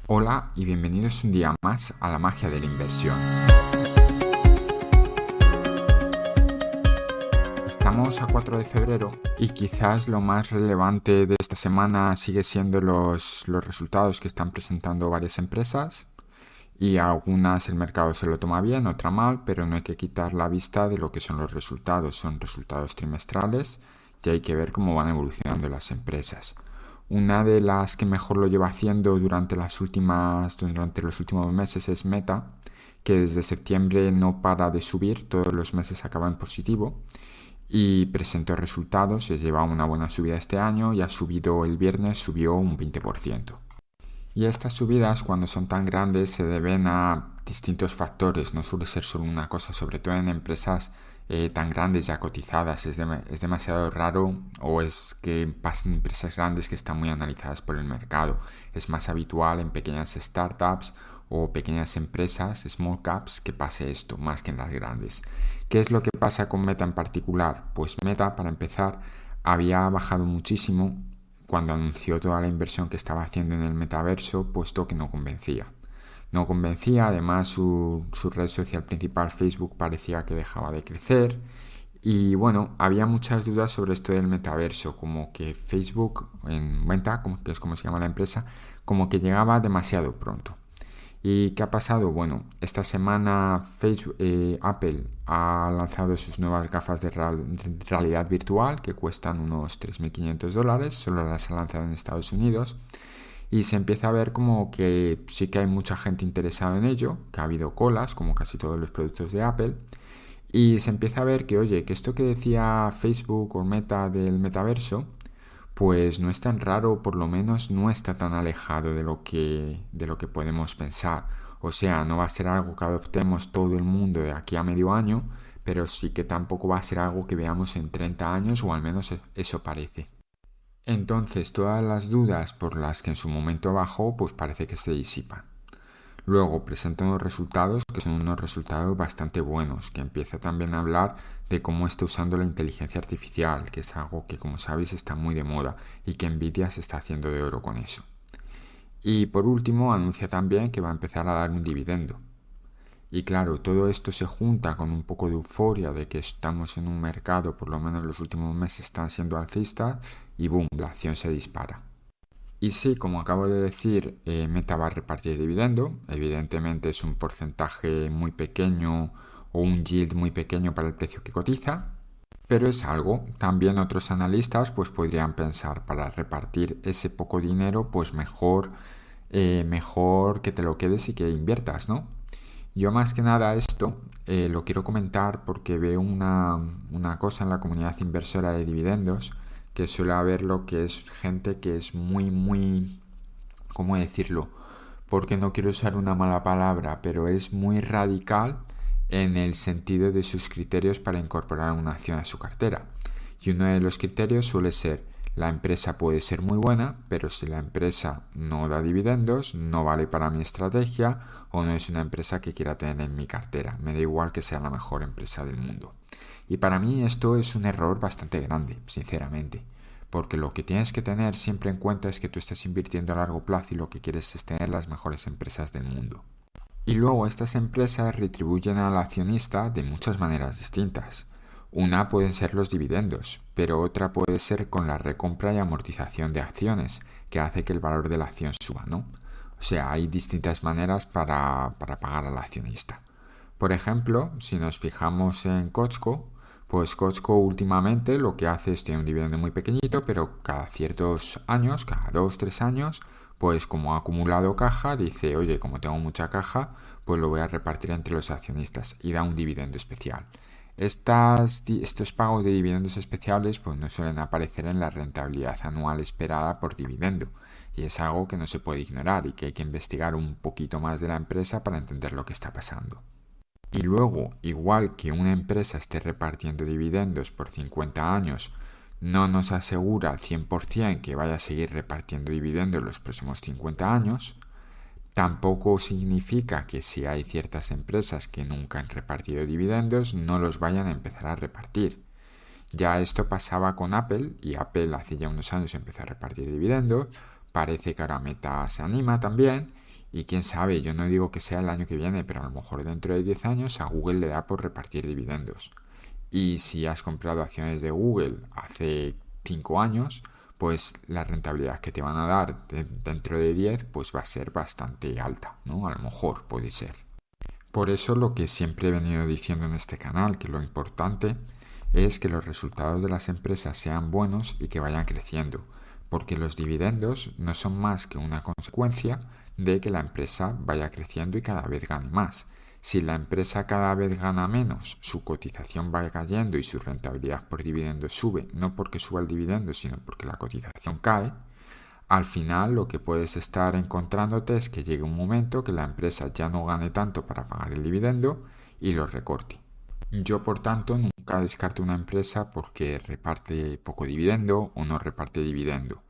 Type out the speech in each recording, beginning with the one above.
Hola y bienvenidos un día más a la magia de la inversión. Estamos a 4 de febrero y quizás lo más relevante de esta semana sigue siendo los resultados que están presentando varias empresas, y algunas el mercado se lo toma bien, otra mal, pero no hay que quitar la vista de lo que son los resultados. Son resultados trimestrales y hay que ver cómo van evolucionando las empresas. Una de las que mejor lo lleva haciendo durante los últimos meses es Meta, que desde septiembre no para de subir, todos los meses acaba en positivo y presentó resultados. Se lleva una buena subida este año y ha subido el viernes, subió un 20%. Y estas subidas, cuando son tan grandes, se deben a distintos factores, no suele ser solo una cosa, sobre todo en empresas tan grandes ya cotizadas. Es demasiado raro, o es que pasen empresas grandes que están muy analizadas por el mercado. Es más habitual en pequeñas startups o pequeñas empresas, small caps, que pase esto, más que en las grandes. ¿Qué es lo que pasa con Meta en particular? Pues Meta, para empezar, había bajado muchísimo cuando anunció toda la inversión que estaba haciendo en el metaverso, puesto que no convencía. No convencía, además su red social principal, Facebook, parecía que dejaba de crecer. Y bueno, había muchas dudas sobre esto del metaverso, como que Facebook, en Meta, que es como se llama la empresa, como que llegaba demasiado pronto. ¿Y qué ha pasado? Bueno, esta semana Apple ha lanzado sus nuevas gafas de realidad virtual que cuestan unos $3.500, solo las ha lanzado en Estados Unidos, y se empieza a ver como que sí que hay mucha gente interesada en ello, que ha habido colas como casi todos los productos de Apple, y se empieza a ver que, oye, que esto que decía Facebook o Meta del metaverso, pues no es tan raro, por lo menos no está tan alejado de lo que podemos pensar. O sea, no va a ser algo que adoptemos todo el mundo de aquí a medio año, pero sí que tampoco va a ser algo que veamos en 30 años, o al menos eso parece. Entonces, todas las dudas por las que en su momento bajó, pues parece que se disipan. Luego presenta unos resultados que son unos resultados bastante buenos, que empieza también a hablar de cómo está usando la inteligencia artificial, que es algo que, como sabéis, está muy de moda y que Nvidia se está haciendo de oro con eso. Y por último anuncia también que va a empezar a dar un dividendo. Y claro, todo esto se junta con un poco de euforia de que estamos en un mercado, por lo menos los últimos meses están siendo alcistas, y boom, la acción se dispara. Y sí, como acabo de decir, Meta va a repartir dividendo. Evidentemente es un porcentaje muy pequeño o un yield muy pequeño para el precio que cotiza, pero es algo. También otros analistas pues podrían pensar, para repartir ese poco dinero, pues mejor que te lo quedes y que inviertas, ¿no? Yo más que nada esto lo quiero comentar porque veo una cosa en la comunidad inversora de dividendos, que suele haber lo que es gente que es muy, ¿cómo decirlo? Porque no quiero usar una mala palabra, pero es muy radical en el sentido de sus criterios para incorporar una acción a su cartera. Y uno de los criterios suele ser: la empresa puede ser muy buena, pero si la empresa no da dividendos, no vale para mi estrategia, o no es una empresa que quiera tener en mi cartera. Me da igual que sea la mejor empresa del mundo. Y para mí esto es un error bastante grande, sinceramente, porque lo que tienes que tener siempre en cuenta es que tú estás invirtiendo a largo plazo y lo que quieres es tener las mejores empresas del mundo. Y luego estas empresas retribuyen al accionista de muchas maneras distintas. Una pueden ser los dividendos, pero otra puede ser con la recompra y amortización de acciones, que hace que el valor de la acción suba, ¿no? O sea, hay distintas maneras para pagar al accionista. Por ejemplo, si nos fijamos en Costco, pues Costco últimamente lo que hace es tener un dividendo muy pequeñito, pero cada ciertos años, cada 2 3 años, pues como ha acumulado caja, dice, oye, como tengo mucha caja, pues lo voy a repartir entre los accionistas, y da un dividendo especial. Estos pagos de dividendos especiales pues no suelen aparecer en la rentabilidad anual esperada por dividendo, y es algo que no se puede ignorar y que hay que investigar un poquito más de la empresa para entender lo que está pasando. Y luego, igual que una empresa esté repartiendo dividendos por 50 años, no nos asegura al 100% que vaya a seguir repartiendo dividendos los próximos 50 años. Tampoco significa que si hay ciertas empresas que nunca han repartido dividendos, no los vayan a empezar a repartir. Ya esto pasaba con Apple, y Apple hace ya unos años empezó a repartir dividendos. Parece que ahora Meta se anima también, Y quién sabe, yo no digo que sea el año que viene, pero a lo mejor dentro de 10 años a Google le da por repartir dividendos. Y si has comprado acciones de Google hace 5 años, pues la rentabilidad que te van a dar dentro de 10 pues va a ser bastante alta, ¿no? A lo mejor puede ser. Por eso lo que siempre he venido diciendo en este canal, que lo importante es que los resultados de las empresas sean buenos y que vayan creciendo, porque los dividendos no son más que una consecuencia de que la empresa vaya creciendo y cada vez gane más. Si la empresa cada vez gana menos, su cotización va cayendo y su rentabilidad por dividendo sube, no porque suba el dividendo, sino porque la cotización cae. Al final lo que puedes estar encontrándote es que llegue un momento que la empresa ya no gane tanto para pagar el dividendo y lo recorte. Yo, por tanto, nunca descarto una empresa porque reparte poco dividendo o no reparte dividendo.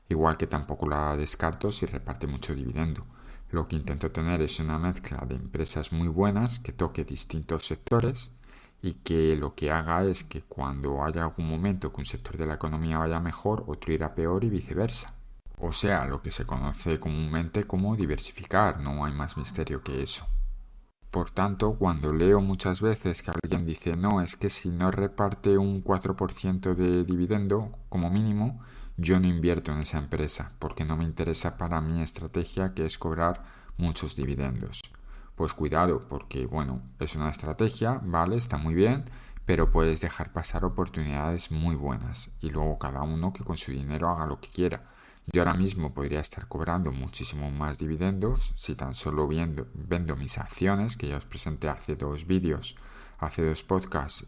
Igual que tampoco la descarto si reparte mucho dividendo. Lo que intento tener es una mezcla de empresas muy buenas que toque distintos sectores y que lo que haga es que cuando haya algún momento que un sector de la economía vaya mejor, otro irá peor y viceversa. O sea, lo que se conoce comúnmente como diversificar, no hay más misterio que eso. Por tanto, cuando leo muchas veces que alguien dice no, es que si no reparte un 4% de dividendo como mínimo, yo no invierto en esa empresa porque no me interesa para mi estrategia, que es cobrar muchos dividendos. Pues cuidado, porque bueno, es una estrategia, vale, está muy bien, pero puedes dejar pasar oportunidades muy buenas y luego cada uno que con su dinero haga lo que quiera. Yo ahora mismo podría estar cobrando muchísimo más dividendos si tan solo vendo mis acciones, que ya os presenté hace dos vídeos, hace dos podcasts,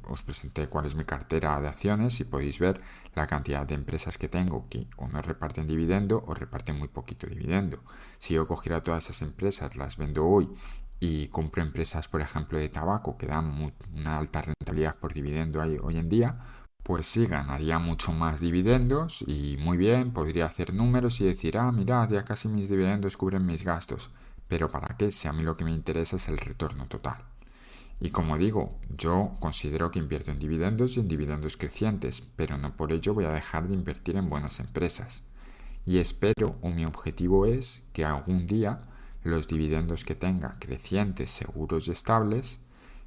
os presenté cuál es mi cartera de acciones y podéis ver la cantidad de empresas que tengo que o no reparten dividendo o reparten muy poquito dividendo. Si yo cogiera todas esas empresas, las vendo hoy y compro empresas, por ejemplo, de tabaco que dan una alta rentabilidad por dividendo hoy en día, pues sí, ganaría mucho más dividendos y muy bien, podría hacer números y decir, mirad, ya casi mis dividendos cubren mis gastos. Pero ¿para qué? Si a mí lo que me interesa es el retorno total. Y como digo, yo considero que invierto en dividendos y en dividendos crecientes, pero no por ello voy a dejar de invertir en buenas empresas. Y espero, o mi objetivo es, que algún día los dividendos que tenga crecientes, seguros y estables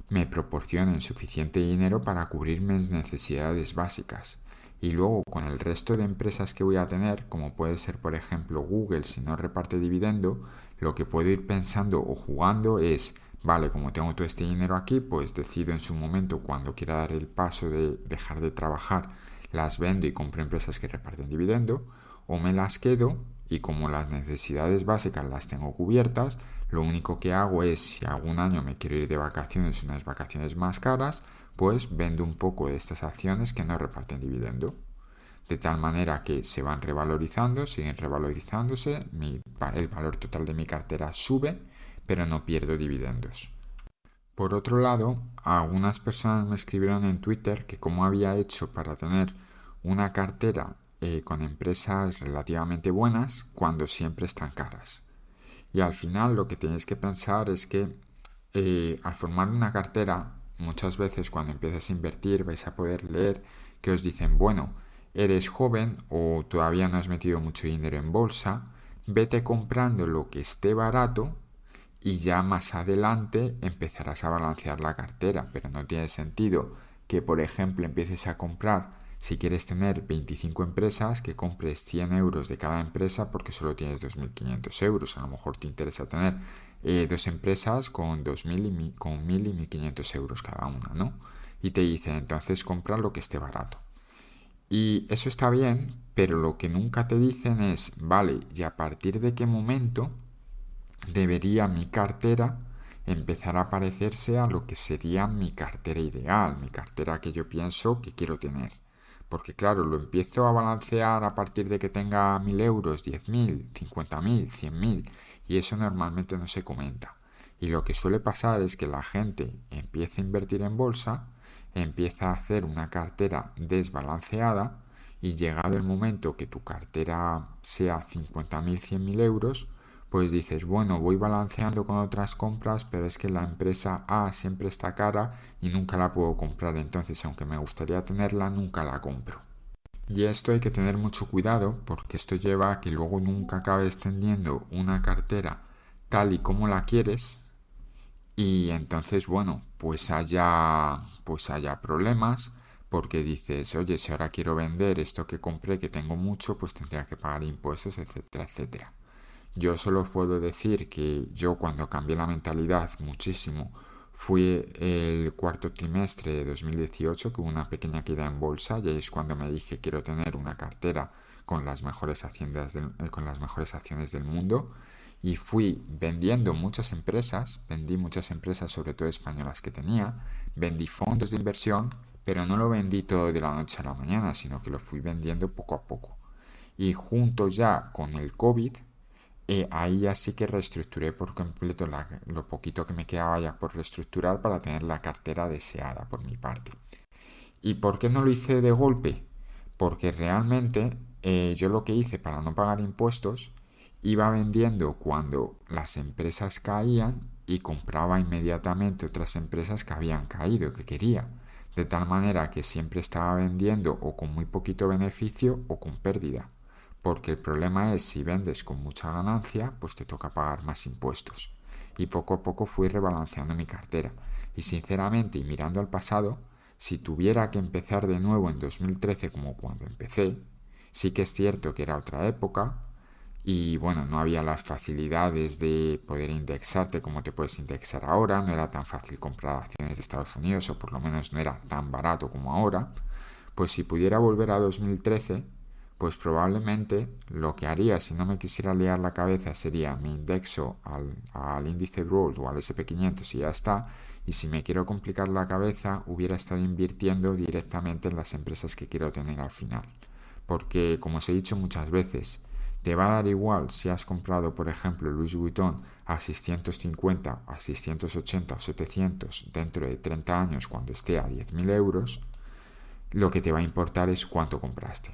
me proporcionen suficiente dinero para cubrir mis necesidades básicas. Y luego con el resto de empresas que voy a tener, como puede ser por ejemplo Google, si no reparte dividendo, lo que puedo ir pensando o jugando es, vale, como tengo todo este dinero aquí, pues decido en su momento, cuando quiera dar el paso de dejar de trabajar, las vendo y compro empresas que reparten dividendo, o me las quedo y como las necesidades básicas las tengo cubiertas, lo único que hago es, si algún año me quiero ir de vacaciones, unas vacaciones más caras, pues vendo un poco de estas acciones que no reparten dividendo. De tal manera que se van revalorizando, siguen revalorizándose, el valor total de mi cartera sube, pero no pierdo dividendos. Por otro lado, algunas personas me escribieron en Twitter que cómo había hecho para tener una cartera con empresas relativamente buenas cuando siempre están caras. Y al final lo que tenéis que pensar es que al formar una cartera, muchas veces cuando empiezas a invertir vais a poder leer que os dicen, bueno, eres joven o todavía no has metido mucho dinero en bolsa, vete comprando lo que esté barato y ya más adelante empezarás a balancear la cartera, pero no tiene sentido que, por ejemplo, empieces a comprar, si quieres tener 25 empresas, que compres 100 euros de cada empresa porque solo tienes 2.500 euros. A lo mejor te interesa tener dos empresas con 2.000 con 1.000 y 1.500 euros cada una, ¿no? Y te dicen, entonces compra lo que esté barato. Y eso está bien, pero lo que nunca te dicen es, vale, ¿y a partir de qué momento debería mi cartera empezar a parecerse a lo que sería mi cartera ideal, mi cartera que yo pienso que quiero tener? Porque claro, lo empiezo a balancear a partir de que tenga 1.000 euros, 10.000, 50.000, 100.000 y eso normalmente no se comenta. Y lo que suele pasar es que la gente empieza a invertir en bolsa, empieza a hacer una cartera desbalanceada y llegado el momento que tu cartera sea 50.000, 100.000 euros, pues dices, bueno, voy balanceando con otras compras, pero es que la empresa A siempre está cara y nunca la puedo comprar, entonces aunque me gustaría tenerla, nunca la compro. Y esto hay que tener mucho cuidado porque esto lleva a que luego nunca acabes teniendo una cartera tal y como la quieres y entonces, bueno, pues haya problemas porque dices, oye, si ahora quiero vender esto que compré, que tengo mucho, pues tendría que pagar impuestos, etcétera, etcétera. Yo solo os puedo decir que yo cuando cambié la mentalidad muchísimo fue el cuarto trimestre de 2018, que hubo una pequeña caída en bolsa y ahí es cuando me dije quiero tener una cartera con las mejores con las mejores acciones del mundo y fui vendiendo vendí muchas empresas sobre todo españolas que tenía, vendí fondos de inversión, pero no lo vendí todo de la noche a la mañana, sino que lo fui vendiendo poco a poco. Y junto ya con el COVID, ahí ya sí que reestructuré por completo lo poquito que me quedaba ya por reestructurar para tener la cartera deseada por mi parte. ¿Y por qué no lo hice de golpe? Porque realmente yo lo que hice para no pagar impuestos, iba vendiendo cuando las empresas caían y compraba inmediatamente otras empresas que habían caído, que quería. De tal manera que siempre estaba vendiendo o con muy poquito beneficio o con pérdida. Porque el problema es si vendes con mucha ganancia, pues te toca pagar más impuestos. Y poco a poco fui rebalanceando mi cartera. Y sinceramente, y mirando al pasado, si tuviera que empezar de nuevo en 2013 como cuando empecé, sí que es cierto que era otra época y bueno, no había las facilidades de poder indexarte como te puedes indexar ahora, no era tan fácil comprar acciones de Estados Unidos o por lo menos no era tan barato como ahora, pues si pudiera volver a 2013, pues probablemente lo que haría si no me quisiera liar la cabeza sería me indexo al índice World o al SP 500 y ya está. Y si me quiero complicar la cabeza, hubiera estado invirtiendo directamente en las empresas que quiero tener al final. Porque, como os he dicho muchas veces, te va a dar igual si has comprado, por ejemplo, Louis Vuitton a 650, a 680 o 700 dentro de 30 años cuando esté a 10.000 euros, lo que te va a importar es cuánto compraste.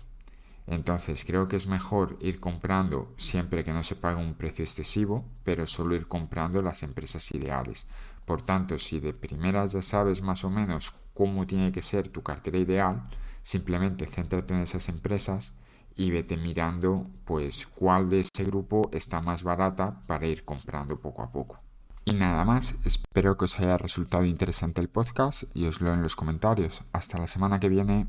Entonces creo que es mejor ir comprando siempre que no se pague un precio excesivo, pero solo ir comprando las empresas ideales. Por tanto, si de primeras ya sabes más o menos cómo tiene que ser tu cartera ideal, simplemente céntrate en esas empresas y vete mirando pues cuál de ese grupo está más barata para ir comprando poco a poco. Y nada más, espero que os haya resultado interesante el podcast y os leo en los comentarios. Hasta la semana que viene.